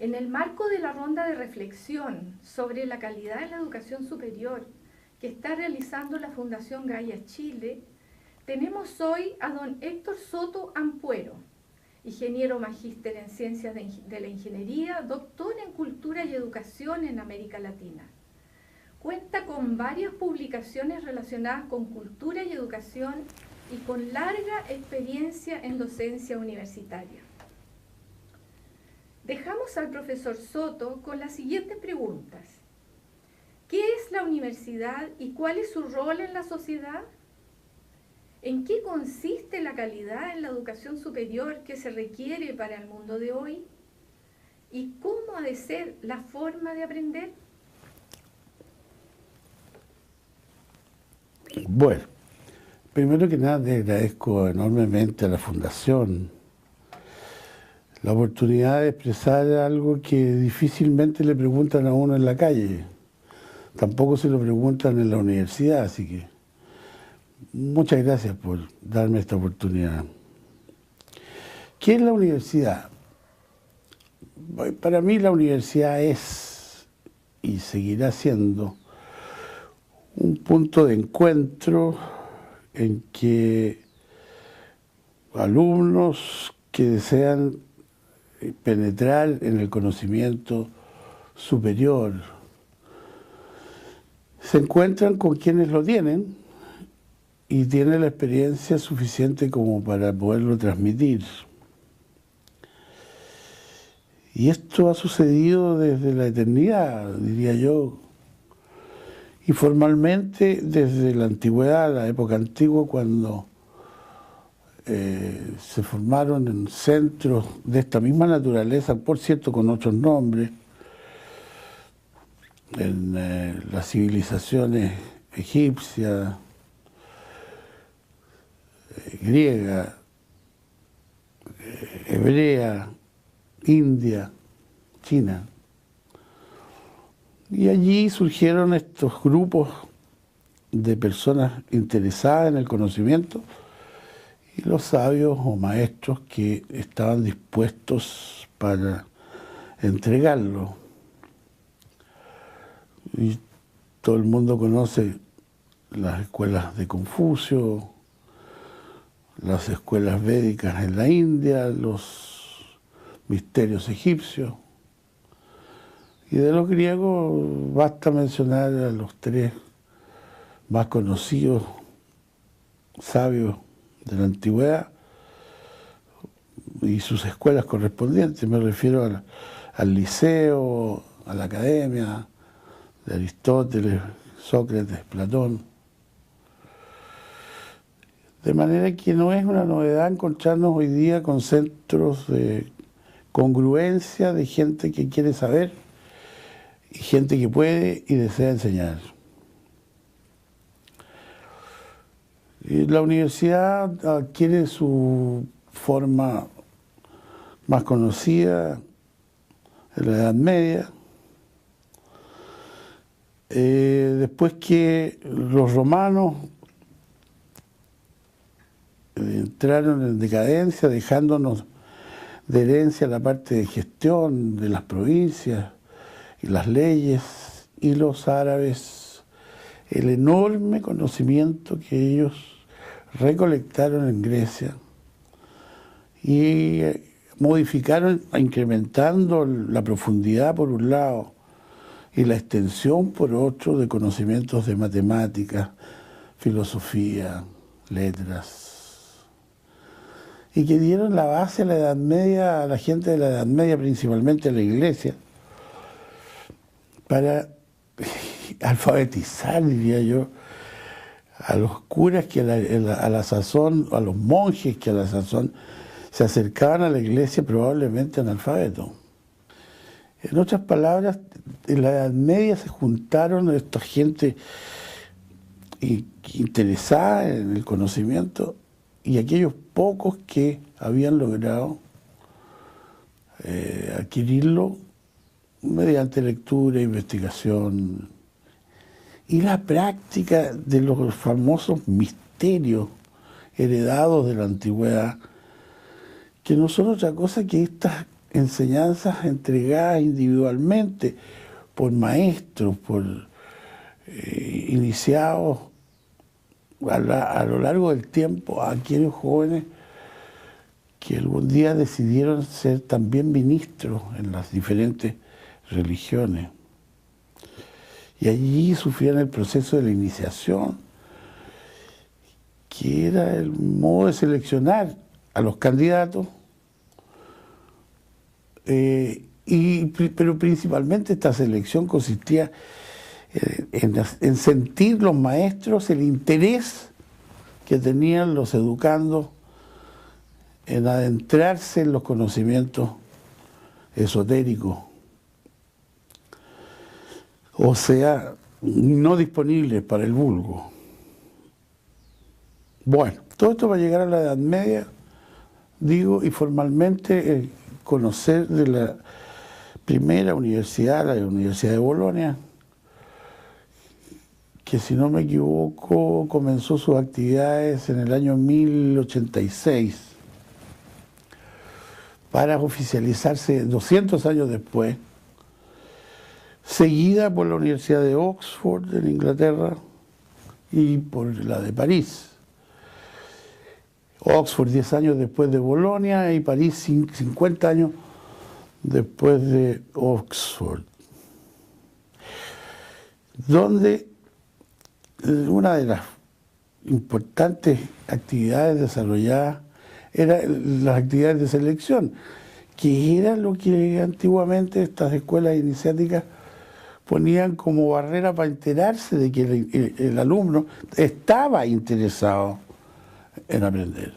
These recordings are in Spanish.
En el marco de la ronda de reflexión sobre la calidad en la educación superior que está realizando la Fundación Gaia Chile, tenemos hoy a don Héctor Soto Ampuero, ingeniero magíster en Ciencias de la Ingeniería, doctor en Cultura y Educación en América Latina. Cuenta con varias publicaciones relacionadas con cultura y educación y con larga experiencia en docencia universitaria. Dejamos al profesor Soto con las siguientes preguntas. ¿Qué es la universidad y cuál es su rol en la sociedad? ¿En qué consiste la calidad en la educación superior que se requiere para el mundo de hoy? ¿Y cómo ha de ser la forma de aprender? Bueno, primero que nada le agradezco enormemente a la Fundación la oportunidad de expresar algo que difícilmente le preguntan a uno en la calle. Tampoco se lo preguntan en la universidad, así que muchas gracias por darme esta oportunidad. ¿Qué es la universidad? Para mí la universidad es y seguirá siendo un punto de encuentro en que alumnos que desean penetrar en el conocimiento superior se encuentran con quienes lo tienen y tienen la experiencia suficiente como para poderlo transmitir. Y esto ha sucedido desde la eternidad, diría yo, y formalmente desde la antigüedad, la época antigua, cuando se formaron en centros de esta misma naturaleza, por cierto con otros nombres, en las civilizaciones egipcia, griega, hebrea, India, China. Y allí surgieron estos grupos de personas interesadas en el conocimiento y los sabios o maestros que estaban dispuestos para entregarlo. Y todo el mundo conoce las escuelas de Confucio, las escuelas védicas en la India, los misterios egipcios. Y de los griegos basta mencionar a los tres más conocidos sabios de la antigüedad y sus escuelas correspondientes. Me refiero al Liceo, a la Academia, de Aristóteles, Sócrates, Platón. De manera que no es una novedad encontrarnos hoy día con centros de congruencia de gente que quiere saber y gente que puede y desea enseñar. Y la universidad adquiere su forma más conocida en la Edad Media, después que los romanos entraron en decadencia, dejándonos de herencia la parte de gestión de las provincias y las leyes, y los árabes el enorme conocimiento que ellos recolectaron en Grecia y modificaron, incrementando la profundidad por un lado y la extensión por otro de conocimientos de matemáticas, filosofía, letras, y que dieron la base a la Edad Media, a la gente de la Edad Media, principalmente a la Iglesia, para alfabetizar, diría yo, a los curas que a la sazón, a los monjes que a la sazón se acercaban a la iglesia probablemente analfabetos. En otras palabras, en la Edad Media se juntaron esta gente interesada en el conocimiento y aquellos pocos que habían logrado adquirirlo mediante lectura, investigación y la práctica de los famosos misterios heredados de la antigüedad, que no son otra cosa que estas enseñanzas entregadas individualmente por maestros, por iniciados a lo largo del tiempo a aquellos jóvenes que algún día decidieron ser también ministros en las diferentes religiones. Y allí sufrían el proceso de la iniciación, que era el modo de seleccionar a los candidatos, pero principalmente esta selección consistía en sentir los maestros el interés que tenían los educandos en adentrarse en los conocimientos esotéricos, o sea, no disponibles para el vulgo. Bueno, todo esto va a llegar a la Edad Media, digo, y formalmente conocer de la primera universidad, la Universidad de Bolonia, que si no me equivoco comenzó sus actividades en el año 1086, para oficializarse 200 años después, seguida por la Universidad de Oxford en Inglaterra y por la de París. Oxford 10 años después de Bolonia y París 50 años después de Oxford, donde una de las importantes actividades desarrolladas eran las actividades de selección, que era lo que antiguamente estas escuelas iniciáticas ponían como barrera para enterarse de que el alumno estaba interesado en aprender.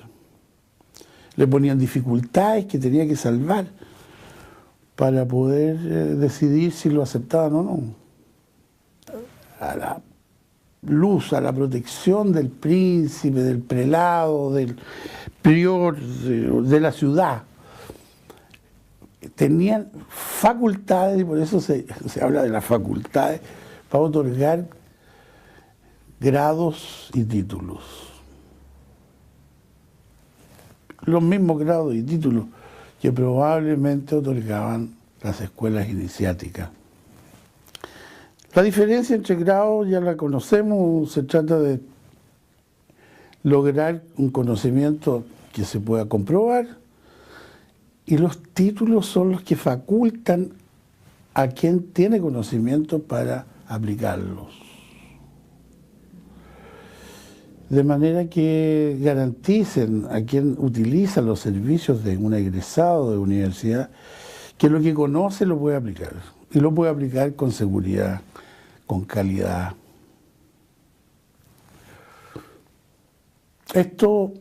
Le ponían dificultades que tenía que salvar para poder decidir si lo aceptaban o no. A la luz, a la protección del príncipe, del prelado, del prior, de la ciudad. Tenían facultades, y por eso se habla de las facultades, para otorgar grados y títulos. Los mismos grados y títulos que probablemente otorgaban las escuelas iniciáticas. La diferencia entre grados ya la conocemos, se trata de lograr un conocimiento que se pueda comprobar, y los títulos son los que facultan a quien tiene conocimiento para aplicarlos. De manera que garanticen a quien utiliza los servicios de un egresado de universidad que lo que conoce lo puede aplicar, y lo puede aplicar con seguridad, con calidad. Esto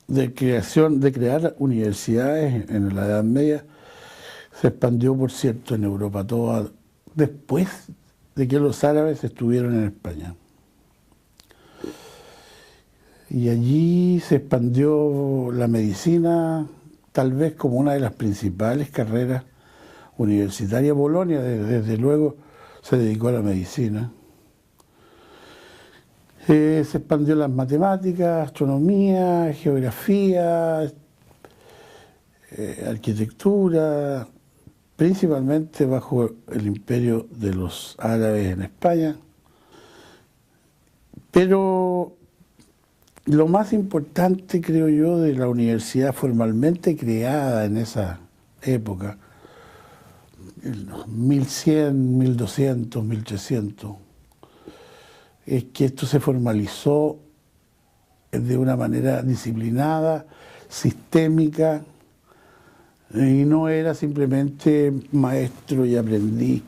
de crear universidades en la Edad Media se expandió, por cierto, en Europa toda, después de que los árabes estuvieron en España. Y allí se expandió la medicina, tal vez como una de las principales carreras universitarias. Bolonia, desde luego, se dedicó a la medicina. Se expandió las matemáticas, astronomía, geografía, arquitectura, principalmente bajo el imperio de los árabes en España. Pero lo más importante, creo yo, de la universidad formalmente creada en esa época, en los 1100, 1200, 1300, es que esto se formalizó de una manera disciplinada, sistémica, y no era simplemente maestro y aprendiz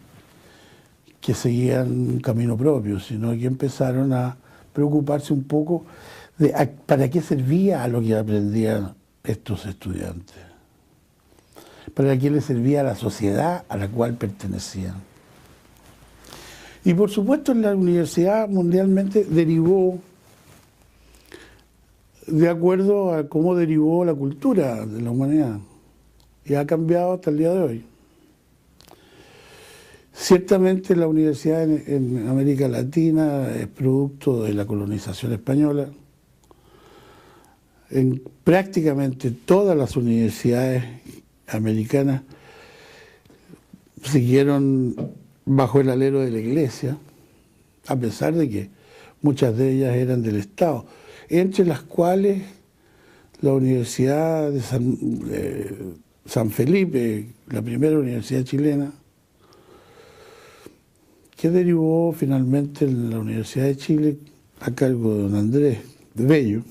que seguían un camino propio, sino que empezaron a preocuparse un poco de para qué servía a lo que aprendían estos estudiantes, para qué les servía a la sociedad a la cual pertenecían. Y por supuesto la universidad mundialmente derivó de acuerdo a cómo derivó la cultura de la humanidad, y ha cambiado hasta el día de hoy. Ciertamente la universidad en América Latina es producto de la colonización española. En prácticamente todas las universidades americanas siguieron bajo el alero de la Iglesia, a pesar de que muchas de ellas eran del Estado, entre las cuales la Universidad de San Felipe, la primera universidad chilena, que derivó finalmente en la Universidad de Chile a cargo de don Andrés de Bello,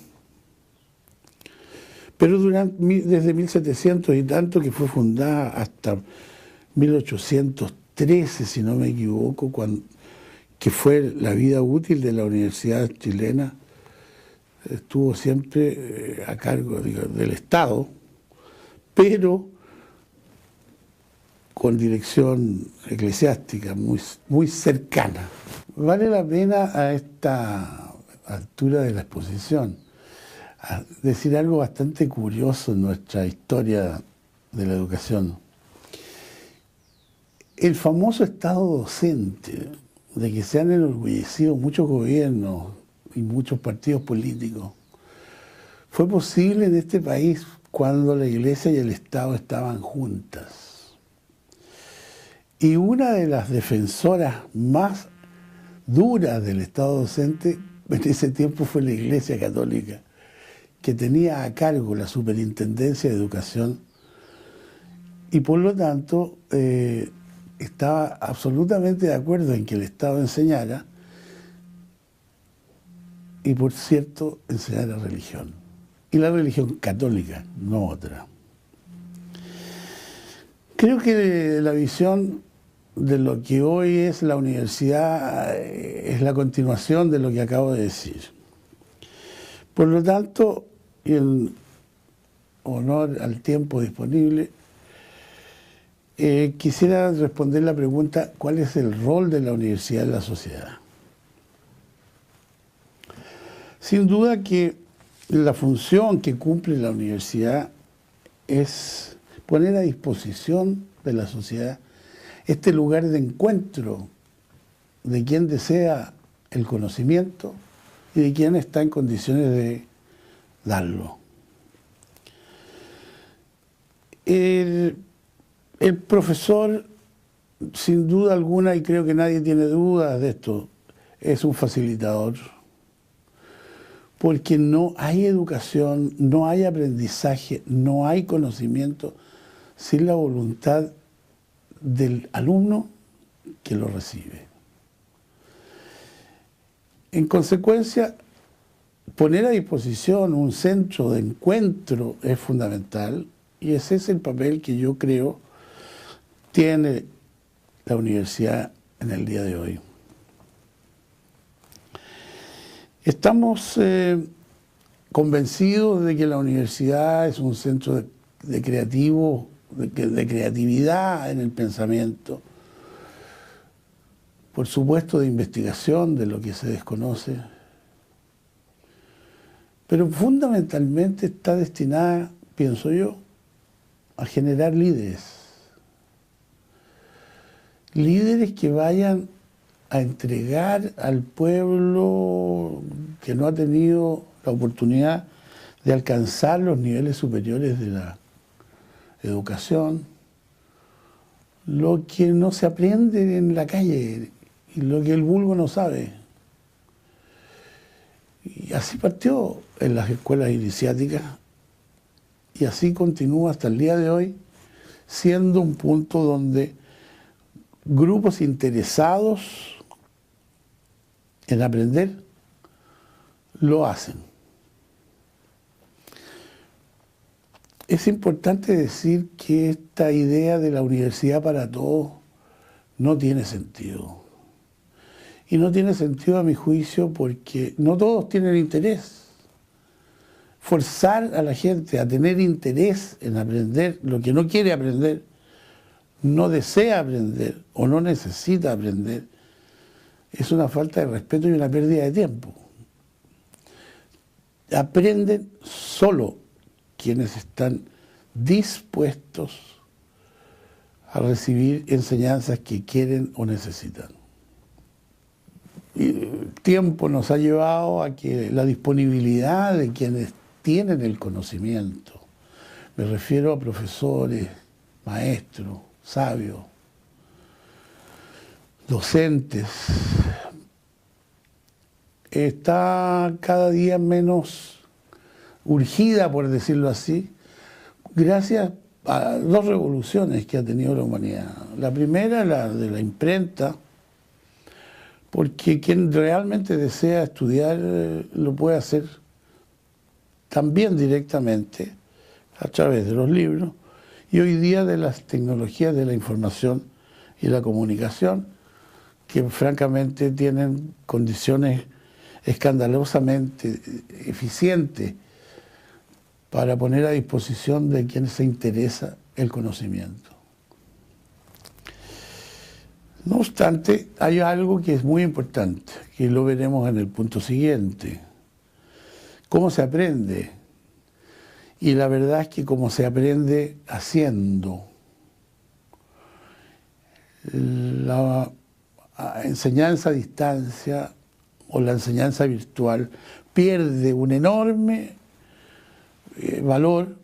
pero desde 1700 y tanto, que fue fundada hasta 1813, si no me equivoco, que fue la vida útil de la Universidad chilena, estuvo siempre a cargo del Estado, pero con dirección eclesiástica muy cercana. Vale la pena a esta altura de la exposición decir algo bastante curioso en nuestra historia de la educación. El famoso Estado docente, de que se han enorgullecido muchos gobiernos y muchos partidos políticos, fue posible en este país cuando la Iglesia y el Estado estaban juntas. Y una de las defensoras más duras del Estado docente en ese tiempo fue la Iglesia Católica, que tenía a cargo la Superintendencia de Educación y por lo tanto estaba absolutamente de acuerdo en que el Estado enseñara, y por cierto enseñara religión, y la religión católica, no otra. Creo que la visión de lo que hoy es la universidad es la continuación de lo que acabo de decir. Por lo tanto, y en honor al tiempo disponible, quisiera responder la pregunta: ¿cuál es el rol de la universidad en la sociedad? Sin duda que la función que cumple la universidad es poner a disposición de la sociedad este lugar de encuentro de quien desea el conocimiento y de quien está en condiciones de darlo. El profesor, sin duda alguna, y creo que nadie tiene dudas de esto, es un facilitador, porque no hay educación, no hay aprendizaje, no hay conocimiento sin la voluntad del alumno que lo recibe. En consecuencia, poner a disposición un centro de encuentro es fundamental, y ese es el papel que yo creo tiene la universidad en el día de hoy. Estamos convencidos de que la universidad es un centro de creatividad en el pensamiento, por supuesto de investigación de lo que se desconoce, pero fundamentalmente está destinada, pienso yo, a generar líderes. Líderes que vayan a entregar al pueblo que no ha tenido la oportunidad de alcanzar los niveles superiores de la educación lo que no se aprende en la calle y lo que el vulgo no sabe. Y así partió en las escuelas iniciáticas y así continúa hasta el día de hoy, siendo un punto donde grupos interesados en aprender lo hacen. Es importante decir que esta idea de la universidad para todos no tiene sentido. Y no tiene sentido a mi juicio porque no todos tienen interés. Forzar a la gente a tener interés en aprender lo que no quiere aprender, no desea aprender o no necesita aprender, es una falta de respeto y una pérdida de tiempo. Aprenden solo quienes están dispuestos a recibir enseñanzas que quieren o necesitan. Y el tiempo nos ha llevado a que la disponibilidad de quienes tienen el conocimiento, me refiero a profesores maestros, sabios, docentes, está cada día menos urgida, por decirlo así, gracias a dos revoluciones que ha tenido la humanidad. La primera, la de la imprenta, porque quien realmente desea estudiar lo puede hacer también directamente a través de los libros y hoy día de las tecnologías de la información y la comunicación, que francamente tienen condiciones escandalosamente eficientes para poner a disposición de quien se interesa el conocimiento. No obstante, hay algo que es muy importante, que lo veremos en el punto siguiente. ¿Cómo se aprende? Y la verdad es que como se aprende haciendo. La enseñanza a distancia o la enseñanza virtual pierde un enorme valor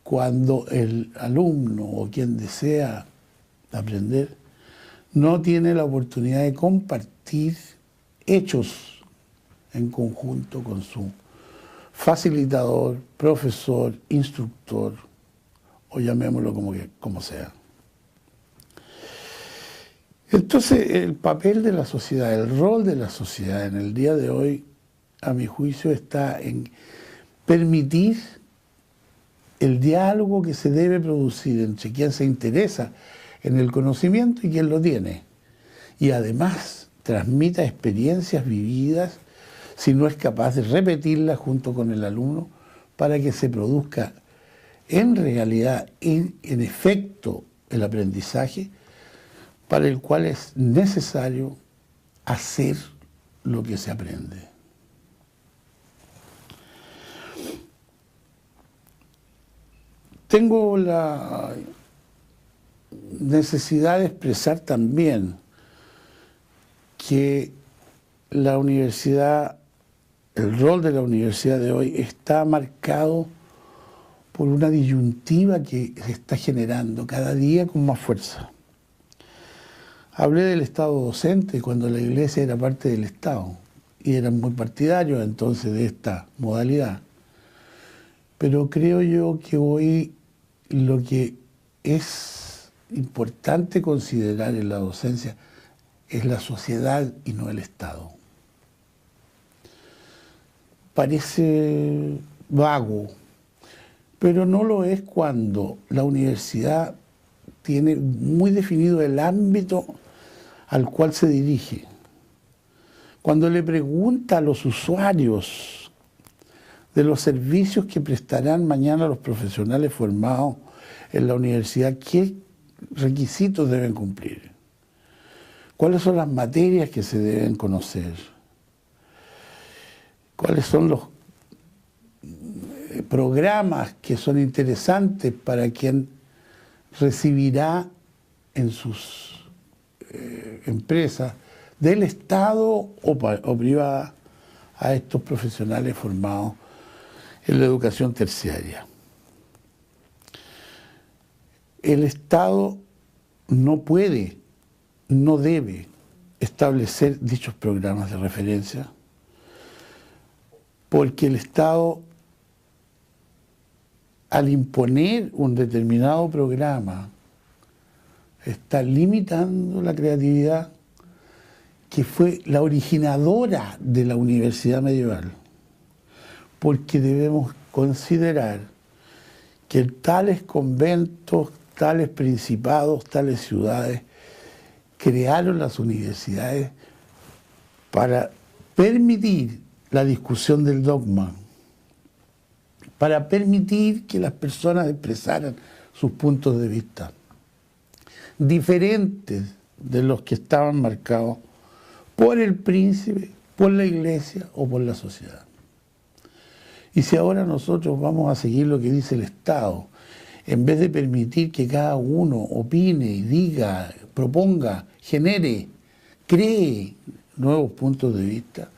cuando el alumno o quien desea aprender no tiene la oportunidad de compartir hechos en conjunto con su facilitador, profesor, instructor, o llamémoslo como sea. Entonces, el papel de la sociedad, el rol de la sociedad en el día de hoy, a mi juicio, está en permitir el diálogo que se debe producir entre quien se interesa en el conocimiento y quien lo tiene. Y además, transmita experiencias vividas si no es capaz de repetirlas junto con el alumno para que se produzca en realidad, en efecto, el aprendizaje para el cual es necesario hacer lo que se aprende. Tengo la necesidad de expresar también que la universidad, el rol de la universidad de hoy está marcado por una disyuntiva que se está generando cada día con más fuerza. Hablé del Estado docente cuando la Iglesia era parte del Estado y eran muy partidarios entonces de esta modalidad. Pero creo yo que hoy lo que es importante considerar en la docencia es la sociedad y no el Estado. Parece vago, pero no lo es cuando la universidad tiene muy definido el ámbito al cual se dirige. Cuando le pregunta a los usuarios de los servicios que prestarán mañana los profesionales formados en la universidad, ¿qué requisitos deben cumplir? ¿Cuáles son las materias que se deben conocer? ¿Cuáles son los programas que son interesantes para quien recibirá en sus empresas del Estado o privada a estos profesionales formados en la educación terciaria? El Estado no puede, no debe establecer dichos programas de referencia porque el Estado, al imponer un determinado programa, está limitando la creatividad que fue la originadora de la universidad medieval, porque debemos considerar que tales conventos, tales principados, tales ciudades crearon las universidades para permitir la discusión del dogma, para permitir que las personas expresaran sus puntos de vista, diferentes de los que estaban marcados por el príncipe, por la iglesia o por la sociedad. Y si ahora nosotros vamos a seguir lo que dice el Estado, en vez de permitir que cada uno opine y diga, proponga, genere, cree nuevos puntos de vista,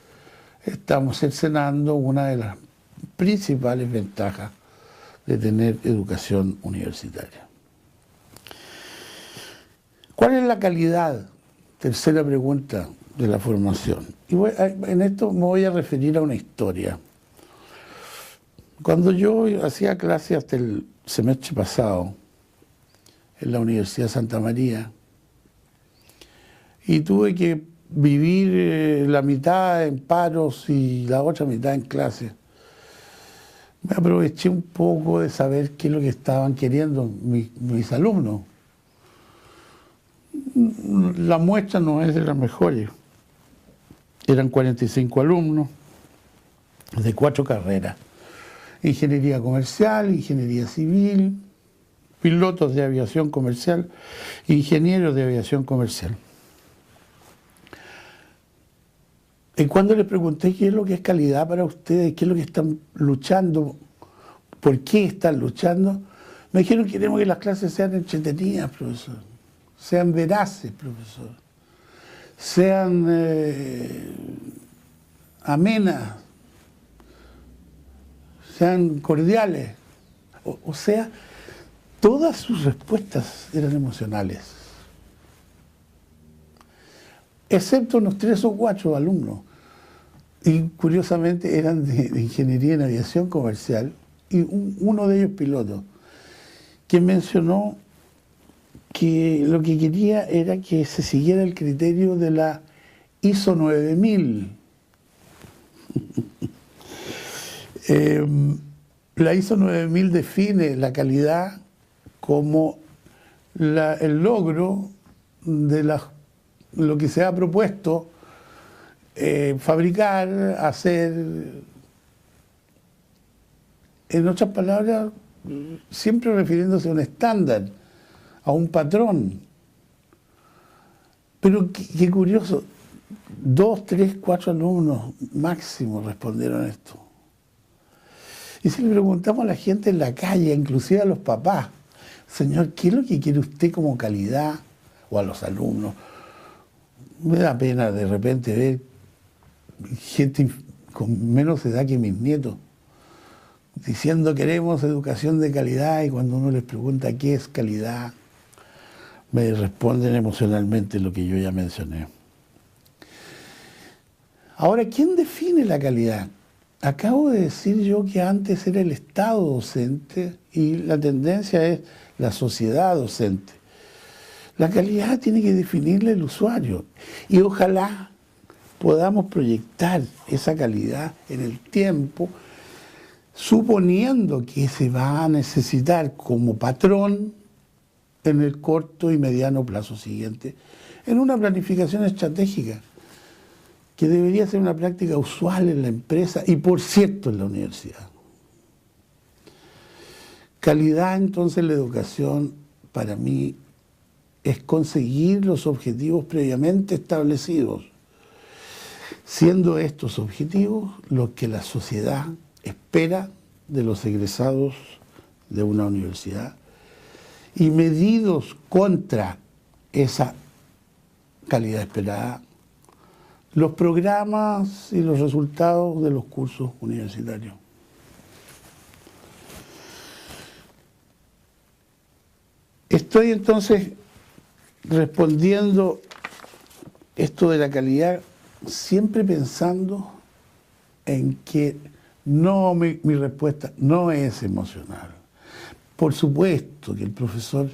estamos cercenando una de las principales ventajas de tener educación universitaria. ¿Cuál es la calidad? Tercera pregunta de la formación. Y en esto me voy a referir a una historia. Cuando yo hacía clase hasta el semestre pasado en la Universidad de Santa María y tuve que vivir la mitad en paros y la otra mitad en clase, me aproveché un poco de saber qué es lo que estaban queriendo mis alumnos. La muestra no es de las mejores. Eran 45 alumnos de 4 carreras. Ingeniería comercial, ingeniería civil, pilotos de aviación comercial, ingenieros de aviación comercial. Y cuando les pregunté qué es lo que es calidad para ustedes, qué es lo que están luchando, por qué están luchando, me dijeron que queremos que las clases sean entretenidas, profesor, sean veraces, profesor, sean amenas, sean cordiales. O sea, todas sus respuestas eran emocionales, excepto unos 3 o 4 alumnos. Y curiosamente eran de ingeniería en aviación comercial y uno de ellos piloto, que mencionó que lo que quería era que se siguiera el criterio de la ISO 9000. La ISO 9000 define la calidad como el logro de lo que se ha propuesto fabricar, hacer. En otras palabras, siempre refiriéndose a un estándar, a un patrón. Pero qué curioso, 2, 3, 4 alumnos máximo respondieron esto. Y si le preguntamos a la gente en la calle, inclusive a los papás, señor, ¿qué es lo que quiere usted como calidad? O a los alumnos. Me da pena de repente ver gente con menos edad que mis nietos diciendo queremos educación de calidad, y cuando uno les pregunta qué es calidad, me responden emocionalmente lo que yo ya mencioné. Ahora, ¿quién define la calidad? Acabo de decir yo que antes era el Estado docente y la tendencia es la sociedad docente. La calidad tiene que definirla el usuario y ojalá podamos proyectar esa calidad en el tiempo, suponiendo que se va a necesitar como patrón en el corto y mediano plazo siguiente, en una planificación estratégica, que debería ser una práctica usual en la empresa y, por cierto, en la universidad. Calidad, entonces, en la educación, para mí, es conseguir los objetivos previamente establecidos, siendo estos objetivos los que la sociedad espera de los egresados de una universidad y medidos contra esa calidad esperada los programas y los resultados de los cursos universitarios. Estoy entonces respondiendo esto de la calidad siempre pensando en que no, mi respuesta no es emocional. Por supuesto que el profesor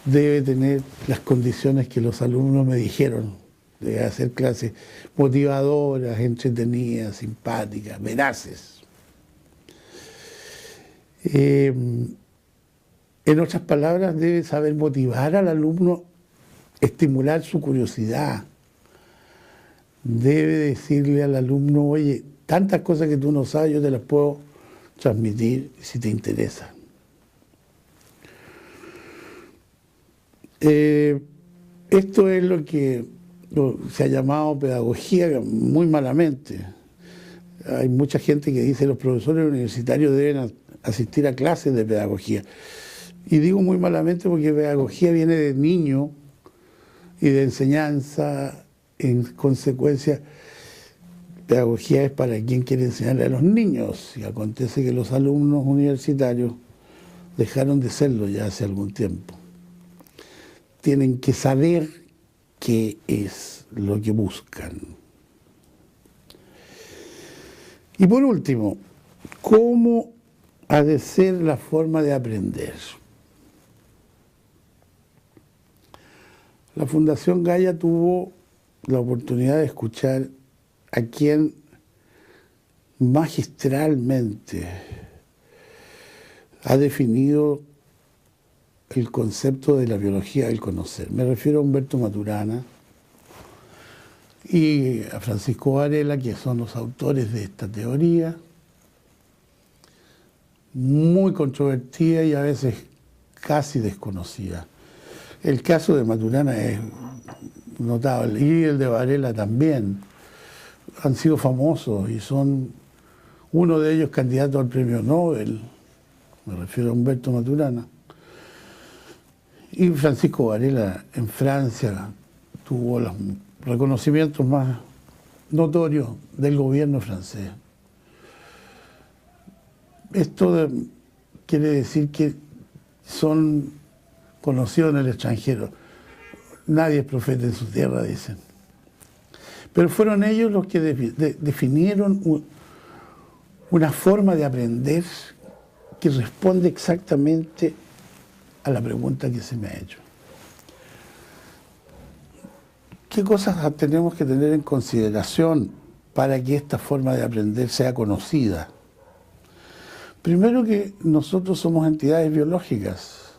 debe tener las condiciones que los alumnos me dijeron, de hacer clases motivadoras, entretenidas, simpáticas, veraces. En otras palabras, debe saber motivar al alumno, estimular su curiosidad. Debe decirle al alumno, oye, tantas cosas que tú no sabes, yo te las puedo transmitir si te interesa. Esto es lo que se ha llamado pedagogía muy malamente. Hay mucha gente que dice que los profesores universitarios deben asistir a clases de pedagogía. Y digo muy malamente porque pedagogía viene de niño y de enseñanza. En consecuencia, pedagogía es para quien quiere enseñarle a los niños. Y acontece que los alumnos universitarios dejaron de serlo ya hace algún tiempo. tienen que saber qué es lo que buscan. Y por último, ¿cómo ha de ser la forma de aprender? La Fundación Gaia tuvo la oportunidad de escuchar a quien magistralmente ha definido el concepto de la biología del conocer. Me refiero a Humberto Maturana y a Francisco Varela, que son los autores de esta teoría, muy controvertida y a veces casi desconocida. El caso de Maturana es notable, y el de Varela también. Han sido famosos y son uno de ellos candidato al premio Nobel, me refiero a Humberto Maturana. Y Francisco Varela en Francia tuvo los reconocimientos más notorios del gobierno francés. Esto quiere decir que son conocidos en el extranjero. Nadie es profeta en su tierra, dicen. Pero fueron ellos los que definieron una forma de aprender que responde exactamente a la pregunta que se me ha hecho. ¿Qué cosas tenemos que tener en consideración para que esta forma de aprender sea conocida? Primero, que nosotros somos entidades biológicas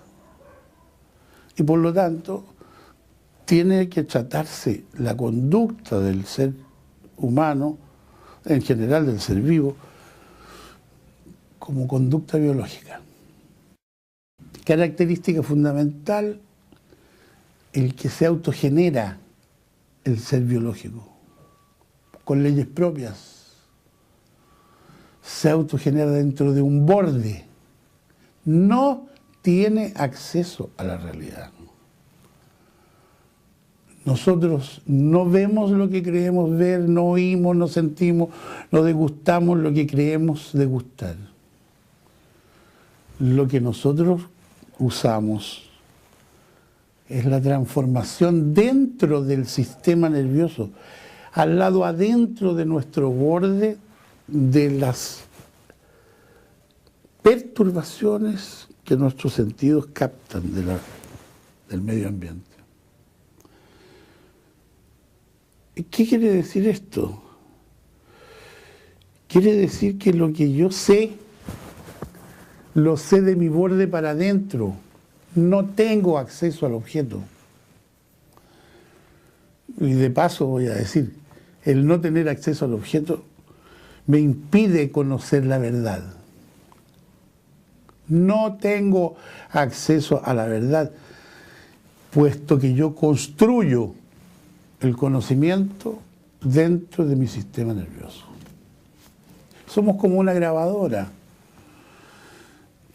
y por lo tanto tiene que tratarse la conducta del ser humano, en general del ser vivo, como conducta biológica. Característica fundamental, el que se autogenera el ser biológico, con leyes propias. Se autogenera dentro de un borde. No tiene acceso a la realidad. Nosotros no vemos lo que creemos ver, no oímos, no sentimos, no degustamos lo que creemos degustar. Lo que nosotros usamos es la transformación dentro del sistema nervioso, al lado adentro de nuestro borde, de las perturbaciones que nuestros sentidos captan del medio ambiente. ¿Qué quiere decir esto? Quiere decir que lo que yo sé, lo sé de mi borde para adentro. No tengo acceso al objeto. Y de paso voy a decir, el no tener acceso al objeto me impide conocer la verdad. No tengo acceso a la verdad, puesto que yo construyo el conocimiento dentro de mi sistema nervioso. Somos como una grabadora.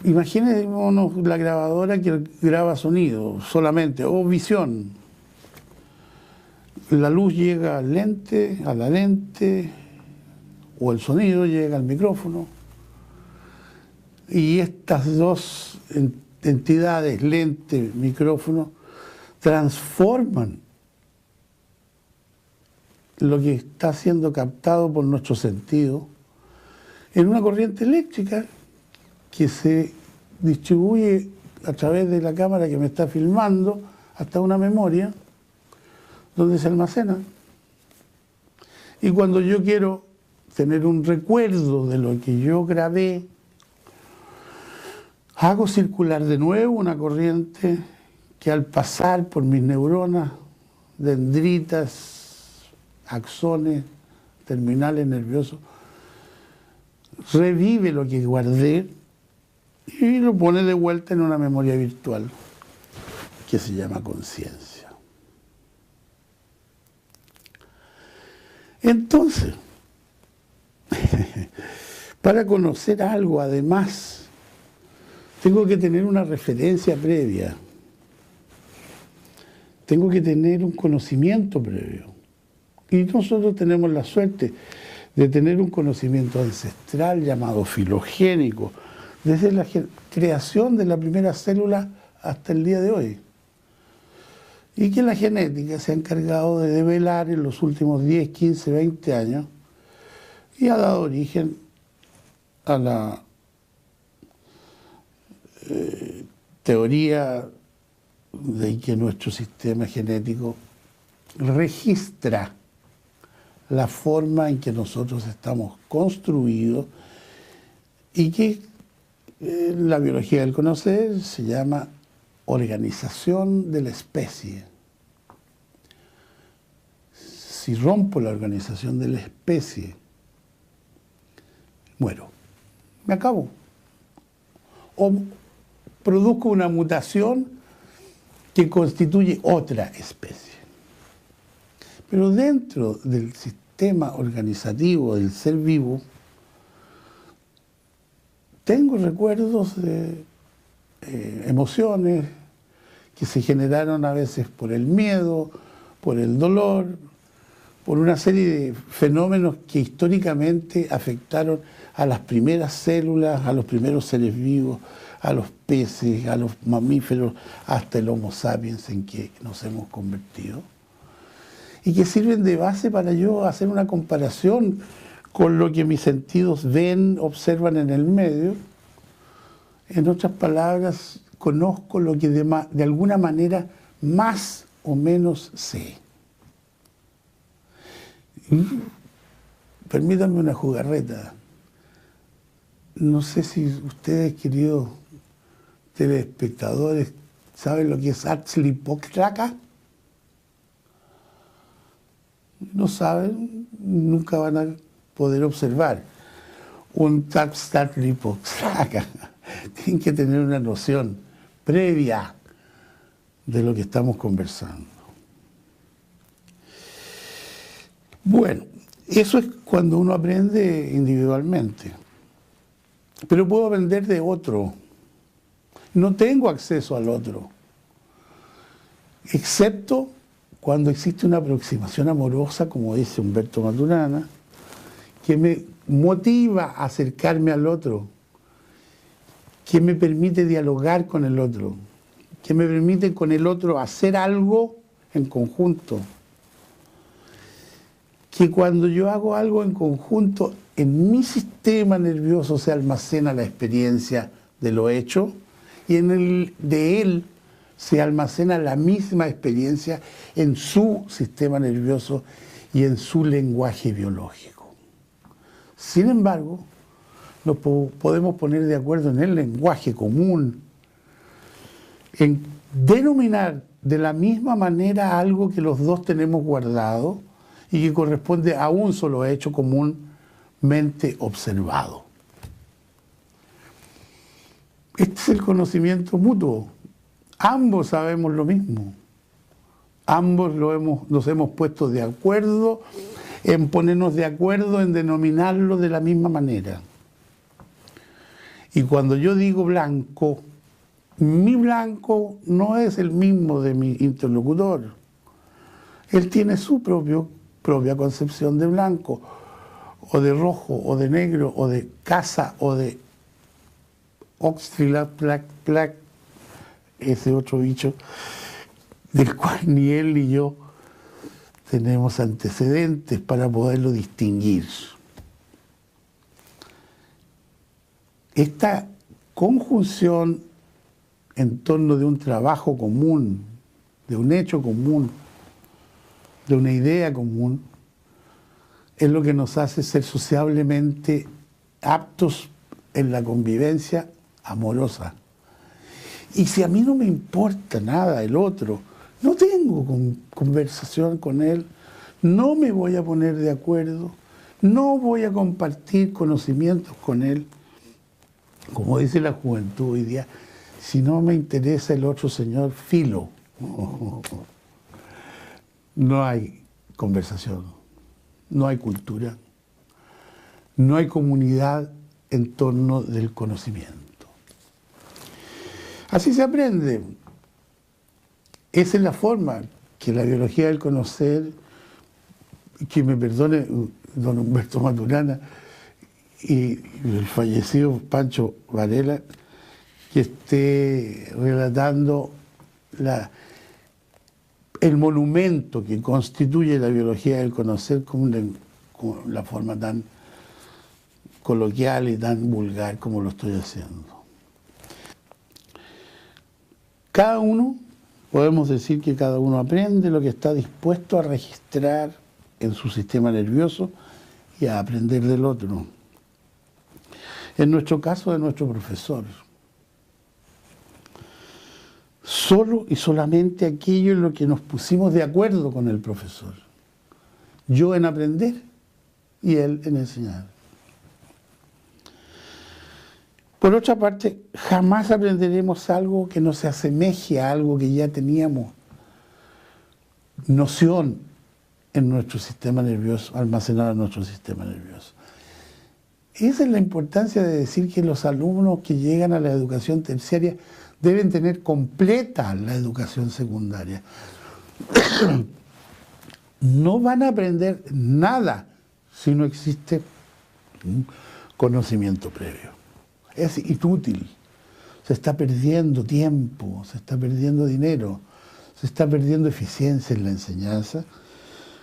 Imaginémonos la grabadora que graba sonido solamente, o visión. La luz llega a la lente, o el sonido llega al micrófono. Y estas dos entidades, lente, micrófono, transforman lo que está siendo captado por nuestro sentido en una corriente eléctrica que se distribuye a través de la cámara que me está filmando hasta una memoria donde se almacena. Y cuando yo quiero tener un recuerdo de lo que yo grabé, hago circular de nuevo una corriente que al pasar por mis neuronas, dendritas, axones, terminales nerviosos, revive lo que guardé y lo pone de vuelta en una memoria virtual que se llama conciencia. Entonces, para conocer algo, además, tengo que tener una referencia previa. Tengo que tener un conocimiento previo. Y nosotros tenemos la suerte de tener un conocimiento ancestral llamado filogénico, desde la creación de la primera célula hasta el día de hoy. y que la genética se ha encargado de develar en los últimos 10, 15, 20 años y ha dado origen a la teoría de que nuestro sistema genético registra la forma en que nosotros estamos construidos y que la biología del conocer se llama organización de la especie. Si rompo la organización de la especie, muero, me acabo. O produzco una mutación que constituye otra especie. Pero dentro del sistema organizativo del ser vivo, tengo recuerdos de emociones que se generaron a veces por el miedo, por el dolor, por una serie de fenómenos que históricamente afectaron a las primeras células, a los primeros seres vivos, a los peces, a los mamíferos, hasta el Homo sapiens en que nos hemos convertido, y que sirven de base para yo hacer una comparación con lo que mis sentidos ven, observan en el medio. En otras palabras, conozco lo que de alguna manera más o menos sé. Y permítanme una jugarreta. No sé si ustedes, queridos telespectadores, saben lo que es Huitzilopochtli. No saben, nunca van a poder observar un Huitzilopochtli. Tienen que tener una noción previa de lo que estamos conversando. Bueno, eso es cuando uno aprende individualmente. Pero puedo aprender de otro. No tengo acceso al otro. Excepto cuando existe una aproximación amorosa, como dice Humberto Maturana, que me motiva a acercarme al otro, que me permite dialogar con el otro, que me permite con el otro hacer algo en conjunto. Que cuando yo hago algo en conjunto, en mi sistema nervioso se almacena la experiencia de lo hecho y en el de él se almacena la misma experiencia en su sistema nervioso y en su lenguaje biológico. Sin embargo, nos podemos poner de acuerdo en el lenguaje común, en denominar de la misma manera algo que los dos tenemos guardado y que corresponde a un solo hecho comúnmente observado. Este es el conocimiento mutuo. Ambos sabemos lo mismo. Ambos nos hemos puesto de acuerdo en ponernos de acuerdo en denominarlo de la misma manera. Y cuando yo digo blanco, mi blanco no es el mismo de mi interlocutor. Él tiene su propia concepción de blanco, o de rojo, o de negro, o de casa, o de Huitzilopochtli, ese otro bicho, del cual ni él ni yo tenemos antecedentes para poderlo distinguir. Esta conjunción en torno de un trabajo común, de un hecho común, de una idea común, es lo que nos hace ser sociablemente aptos en la convivencia amorosa. Y si a mí no me importa nada el otro, no tengo conversación con él, no me voy a poner de acuerdo, no voy a compartir conocimientos con él. Como dice la juventud hoy día, si no me interesa el otro señor, filo. No hay conversación, no hay cultura, no hay comunidad en torno del conocimiento. Así se aprende. Esa es la forma que la biología del conocer, que me perdone don Humberto Maturana y el fallecido Pancho Varela, que esté relatando el monumento que constituye la biología del conocer con la forma tan coloquial y tan vulgar como lo estoy haciendo. Cada uno, podemos decir que cada uno aprende lo que está dispuesto a registrar en su sistema nervioso y a aprender del otro. En nuestro caso, de nuestro profesor. Solo y solamente aquello en lo que nos pusimos de acuerdo con el profesor. Yo en aprender y él en enseñar. Por otra parte, jamás aprenderemos algo que no se asemeje a algo que ya teníamos noción en nuestro sistema nervioso, almacenado en nuestro sistema nervioso. Esa es la importancia de decir que los alumnos que llegan a la educación terciaria deben tener completa la educación secundaria. No van a aprender nada si no existe un conocimiento previo. Es inútil. Se está perdiendo tiempo, se está perdiendo dinero, se está perdiendo eficiencia en la enseñanza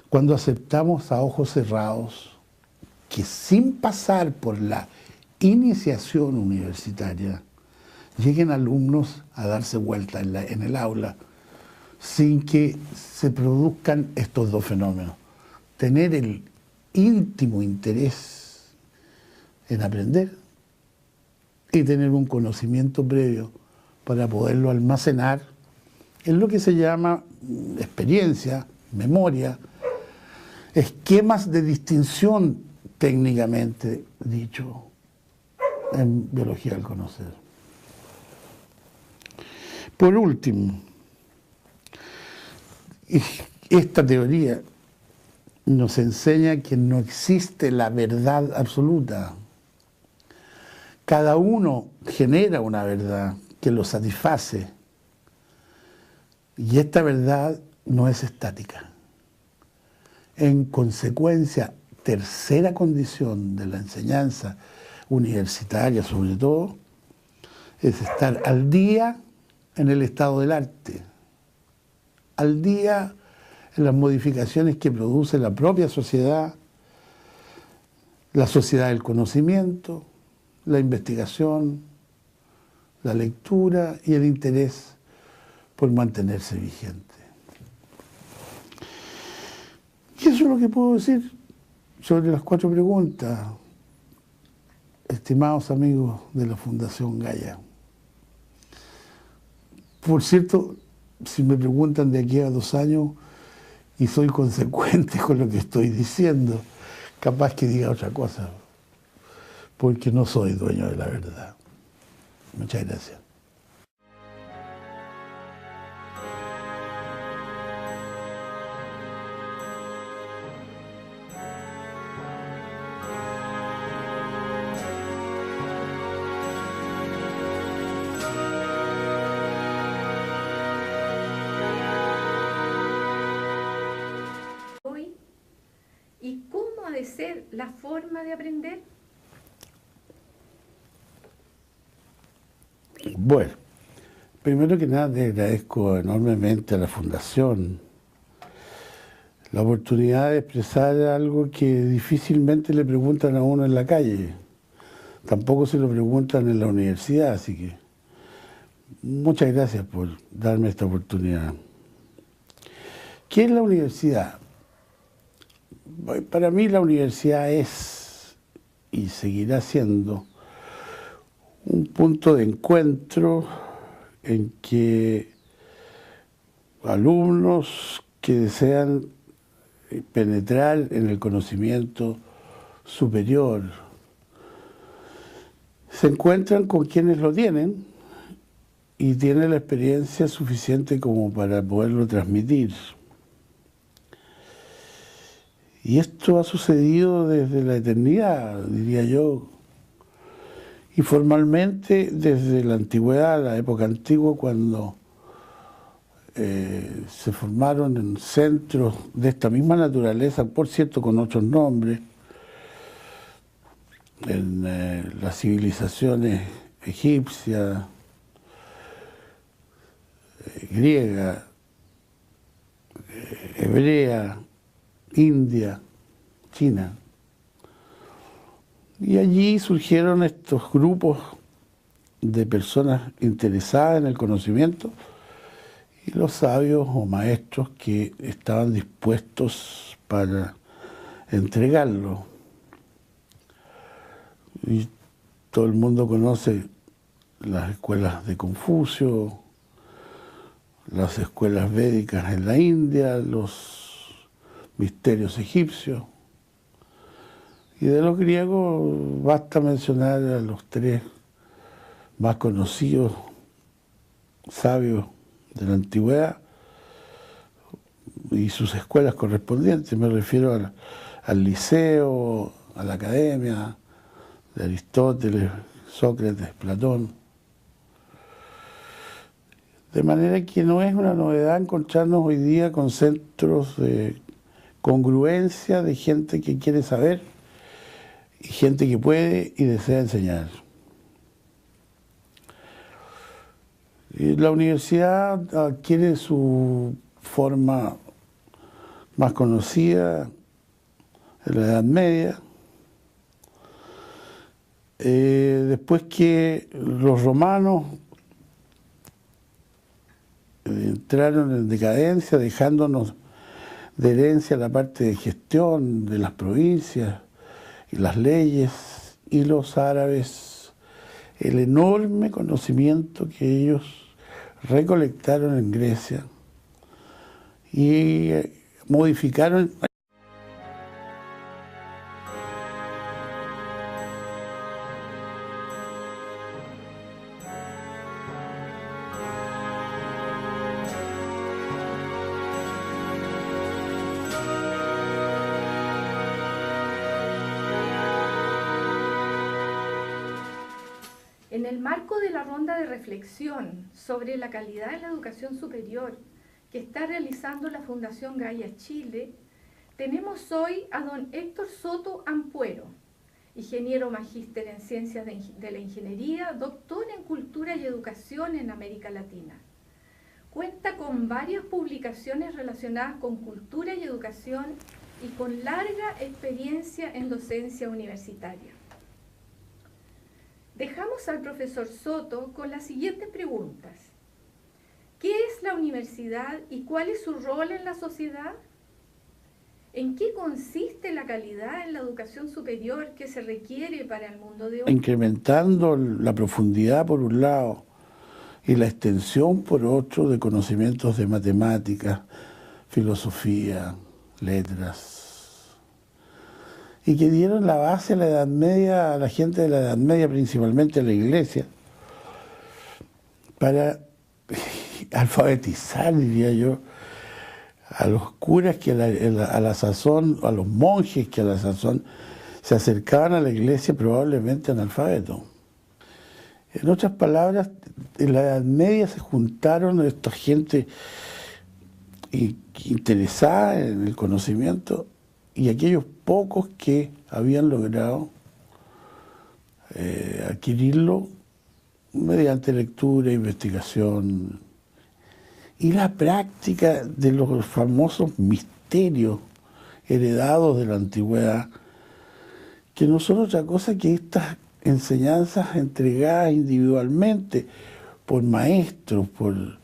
cuando aceptamos a ojos cerrados que sin pasar por la iniciación universitaria lleguen alumnos a darse vuelta en el aula sin que se produzcan estos dos fenómenos. Tener el íntimo interés en aprender y tener un conocimiento previo para poderlo almacenar en lo que se llama experiencia, memoria, esquemas de distinción técnicamente dicho en biología del conocer. Por último, esta teoría nos enseña que no existe la verdad absoluta. Cada uno genera una verdad que lo satisface y esta verdad no es estática. En consecuencia, tercera condición de la enseñanza universitaria sobre todo, es estar al día en el estado del arte, al día en las modificaciones que produce la propia sociedad, la sociedad del conocimiento, la investigación, la lectura y el interés por mantenerse vigente. Y eso es lo que puedo decir sobre las 4 preguntas, estimados amigos de la Fundación Gaia. Por cierto, si me preguntan de aquí a 2 años y soy consecuente con lo que estoy diciendo, capaz que diga otra cosa, porque no soy dueño de la verdad. Muchas gracias. ¿Y cómo ha de ser la forma de aprender? Bueno, primero que nada le agradezco enormemente a la Fundación la oportunidad de expresar algo que difícilmente le preguntan a uno en la calle. Tampoco se lo preguntan en la universidad, así que muchas gracias por darme esta oportunidad. ¿Qué es la universidad? Para mí la universidad es y seguirá siendo un punto de encuentro en que alumnos que desean penetrar en el conocimiento superior se encuentran con quienes lo tienen y tienen la experiencia suficiente como para poderlo transmitir. Y esto ha sucedido desde la eternidad, diría yo, y formalmente desde la antigüedad, la época antigua, cuando se formaron en centros de esta misma naturaleza, por cierto con otros nombres, en las civilizaciones egipcia, griega, hebrea, india, china. Y allí surgieron estos grupos de personas interesadas en el conocimiento y los sabios o maestros que estaban dispuestos para entregarlo. Y todo el mundo conoce las escuelas de Confucio, las escuelas védicas en la India, los misterios egipcios. Y de los griegos basta mencionar a los tres más conocidos sabios de la antigüedad y sus escuelas correspondientes. Me refiero al Liceo, a la Academia de Aristóteles, Sócrates, Platón. De manera que no es una novedad encontrarnos hoy día con centros de congruencia de gente que quiere saber y gente que puede y desea enseñar. Y la universidad adquiere su forma más conocida en la Edad Media, después que los romanos entraron en decadencia, dejándonos de herencia la parte de gestión de las provincias y las leyes, y los árabes el enorme conocimiento que ellos recolectaron en Grecia y modificaron. En el marco de la ronda de reflexión sobre la calidad de la educación superior que está realizando la Fundación Gaia Chile, tenemos hoy a don Héctor Soto Ampuero, ingeniero magíster en Ciencias de la Ingeniería, doctor en Cultura y Educación en América Latina. Cuenta con varias publicaciones relacionadas con cultura y educación y con larga experiencia en docencia universitaria. Dejamos al profesor Soto con las siguientes preguntas. ¿Qué es la universidad y cuál es su rol en la sociedad? ¿En qué consiste la calidad en la educación superior que se requiere para el mundo de hoy? Incrementando la profundidad por un lado y la extensión por otro de conocimientos de matemáticas, filosofía, letras, y que dieron la base a la Edad Media, a la gente de la Edad Media, principalmente a la Iglesia, para alfabetizar, diría yo, a los curas que a la sazón, a los monjes que a la sazón se acercaban a la Iglesia probablemente analfabetos. En otras palabras, en la Edad Media se juntaron esta gente interesada en el conocimiento y aquellos pocos que habían logrado adquirirlo mediante lectura, investigación y la práctica de los famosos misterios heredados de la antigüedad, que no son otra cosa que estas enseñanzas entregadas individualmente por maestros, por